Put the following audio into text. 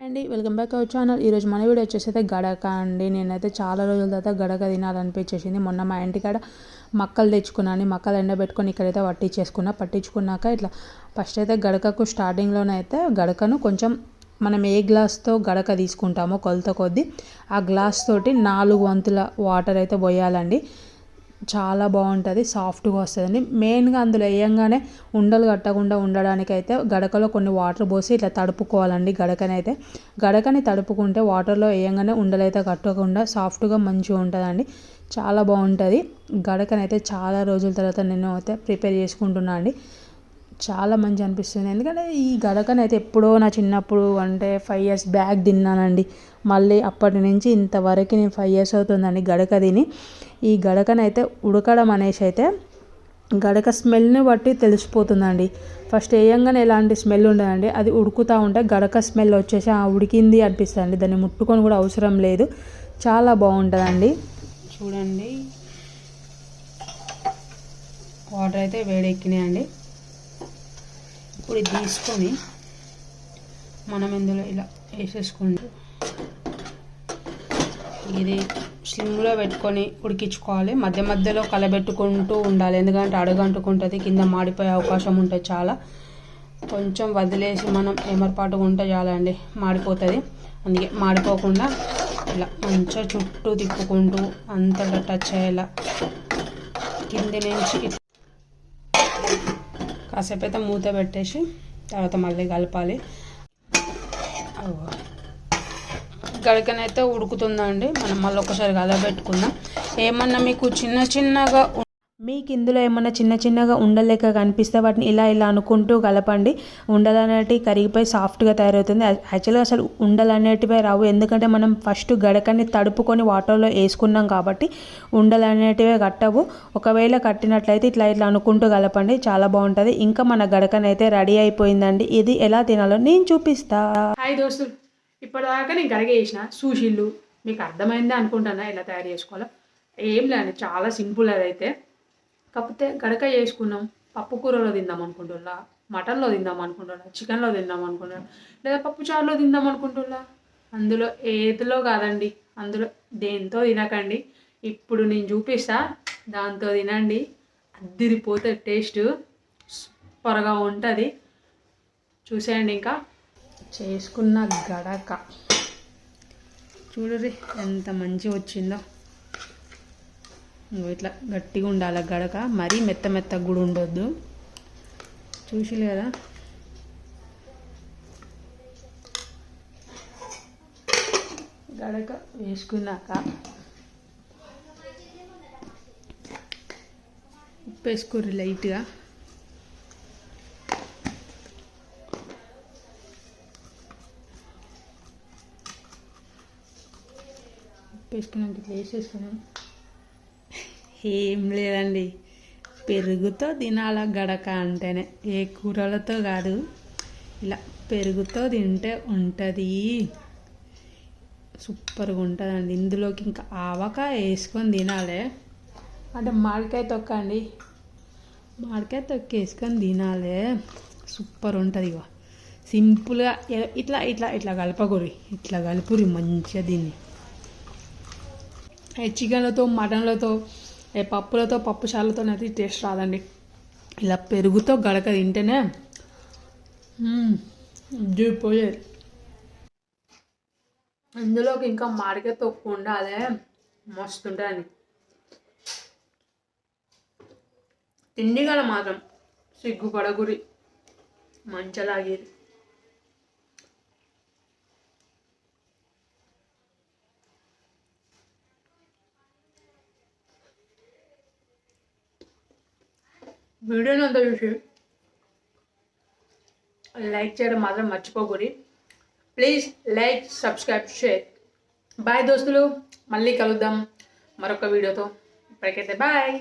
అండి welcome back our channel. ఈరోజు మన వీడియో వచ్చేసి అయితే గడక అండి. నేనైతే చాలా రోజుల తర్వాత గడక తినాలనిపించేసింది. మొన్న మా ఇంటికాడ మక్కలు తెచ్చుకున్నాను. మక్కలు ఎండబెట్టుకొని ఇక్కడైతే పట్టించుకున్నాక ఇట్లా ఫస్ట్ అయితే గడకకు స్టార్టింగ్లోనైతే గడకను కొంచెం మనం ఏ గ్లాస్తో గడక తీసుకుంటామో కొలత కొద్దీ ఆ గ్లాస్ తోటి 4 వంతుల వాటర్ అయితే పోయాలండి. చాలా బాగుంటుంది, సాఫ్ట్గా వస్తుందండి. మెయిన్గా అందులో వేయంగానే ఉండలు కట్టకుండా ఉండడానికైతే గడకలో కొన్ని వాటర్ పోసి ఇట్లా తడుపుకోవాలండి. గడకని తడుపుకుంటే వాటర్లో వేయంగానే ఉండలైతే కట్టకుండా సాఫ్ట్గా మంచిగా ఉంటుందండి. చాలా బాగుంటుంది. గడకనైతే చాలా రోజుల తర్వాత నేను అయితే ప్రిపేర్ చేసుకుంటున్నాను అండి. చాలా మంచి అనిపిస్తుంది. ఎందుకంటే ఈ గడకనైతే ఎప్పుడో నా చిన్నప్పుడు అంటే 5 years బ్యాక్ తిన్నానండి. మళ్ళీ అప్పటి నుంచి ఇంతవరకు నేను 5 years అవుతుందండి గడక తిని. ఈ గడకనైతే ఉడకడం అనేసి అయితే గడక స్మెల్ని బట్టి తెలిసిపోతుందండి. ఫస్ట్ వేయంగానే ఎలాంటి స్మెల్ ఉండదండి. అది ఉడుకుతూ ఉంటే గడక స్మెల్ వచ్చేసి ఉడికింది అనిపిస్తుంది. దాన్ని ముట్టుకొని కూడా అవసరం లేదు. చాలా బాగుంటుందండి. చూడండి, వాటర్ అయితే వేడెక్కినాయండి. ఇప్పుడు ఇది తీసుకొని మనం ఇందులో ఇలా వేసేసుకుంటూ ఇది స్లిమ్లో పెట్టుకొని ఉడికించుకోవాలి. మధ్య మధ్యలో కలబెట్టుకుంటూ ఉండాలి, ఎందుకంటే అడుగంటుకుంటుంది, కింద మాడిపోయే అవకాశం ఉంటుంది. చాలా కొంచెం వదిలేసి మనం ఏమరపాటుగా ఉంటే చాలండి, మాడిపోతుంది. అందుకే మాడిపోకుండా ఇలా మంచిగా చుట్టూ తిప్పుకుంటూ అంతటా టచ్ అయ్యేలా కింది నుంచి కాసేపు అయితే మూత పెట్టేసి తర్వాత మళ్ళీ కలపాలి. గడకనైతే ఉడుకుతుందండి. మనం మళ్ళీ ఒకసారి కలబెట్టుకుందాం. ఏమన్నా మీకు ఇందులో ఏమన్నా చిన్నగా ఉండలేక కనిపిస్తే వాటిని ఇలా అనుకుంటూ కలపండి. ఉండలు అనేటివి కరిగిపోయి సాఫ్ట్గా తయారవుతుంది. యాక్చువల్గా అసలు ఉండలు అనేటివి రావు, ఎందుకంటే మనం ఫస్ట్ గడకని తడుపుకొని వాటర్లో వేసుకున్నాం కాబట్టి ఉండలు అనేటివే కట్టవు. ఒకవేళ కట్టినట్లయితే ఇట్లా అనుకుంటూ కలపండి, చాలా బాగుంటుంది. ఇంకా మన గడకనైతే రెడీ అయిపోయిందండి. ఇది ఎలా తినాలో నేను చూపిస్తా. హాయ్ దోస్తులు, ఇప్పటిదాకా నేను గడక చేసిన సూషిళ్ళు మీకు అర్థమైందే అనుకుంటున్నా ఎలా తయారు చేసుకోవాలో. ఏం లేదు, చాలా సింపుల్. అదైతే కాకపోతే గడక చేసుకున్నాం, పప్పు కూరలో తిందాం అనుకుంటున్నా, మటన్లో తిందాం అనుకుంటున్నా, చికెన్లో తిందాం అనుకుంటున్నా, లేదా పప్పు చారులో తిందాం అనుకుంటున్నా. అందులో ఏదిలో కాదండి, అందులో దేంతో తినకండి. ఇప్పుడు నేను చూపిస్తా, దాంతో తినండి. అద్దిరిపోతే టేస్ట్ సూపర్గా ఉంటుంది. చూసేయండి. ఇంకా చేసుకున్న గడక చూడరి ఎంత మంచిగా వచ్చిందో. ఇట్లా గట్టిగా ఉండాలి గడక, మరీ మెత్తగా కూడా ఉండొద్దు. చూసిరు కదా, గడక వేసుకున్నాక ఉప్పు వేసుకోరు లైట్గా. వేసుకున్నాక ఇట్లా వేసేసుకున్నాం. ఏం లేదండి, పెరుగుతో తినాల గడక అంటేనే, ఏ కూరలతో కాదు. ఇలా పెరుగుతో తింటే ఉంటుంది, సూపర్గా ఉంటుందండి. ఇందులోకి ఇంకా ఆవకాయ వేసుకొని తినాలి. అంటే మామిడికాయ తొక్క అండి, మామిడికాయ తొక్క వేసుకొని తినాలి, సూపర్ ఉంటుంది. ఇక సింపుల్గా ఇట్లా కలపకూరి, ఇట్లా కలుపురి మంచిగా దీన్ని. చికెన్లతో, మటన్లతో, పప్పులతో, పప్పు చారులతో అయితే టేస్ట్ రాదండి. ఇలా పెరుగుతో గడక తింటేనే పోయేది. అందులోకి ఇంకా మామిడికాయ తొక్కు ఉండాలి, మస్తు ఉంటుంది. తిండిగల మాత్రం సిగ్గుపడగురి, మంచలాగేది. వీడియోని అంతా చూసి లైక్ చేయడం మాత్రం మర్చిపోకూడదు. Please like, subscribe, share. Bye దోస్తులు, మళ్ళీ కలుద్దాం మరొక వీడియోతో. ఇప్పటికైతే బాయ్.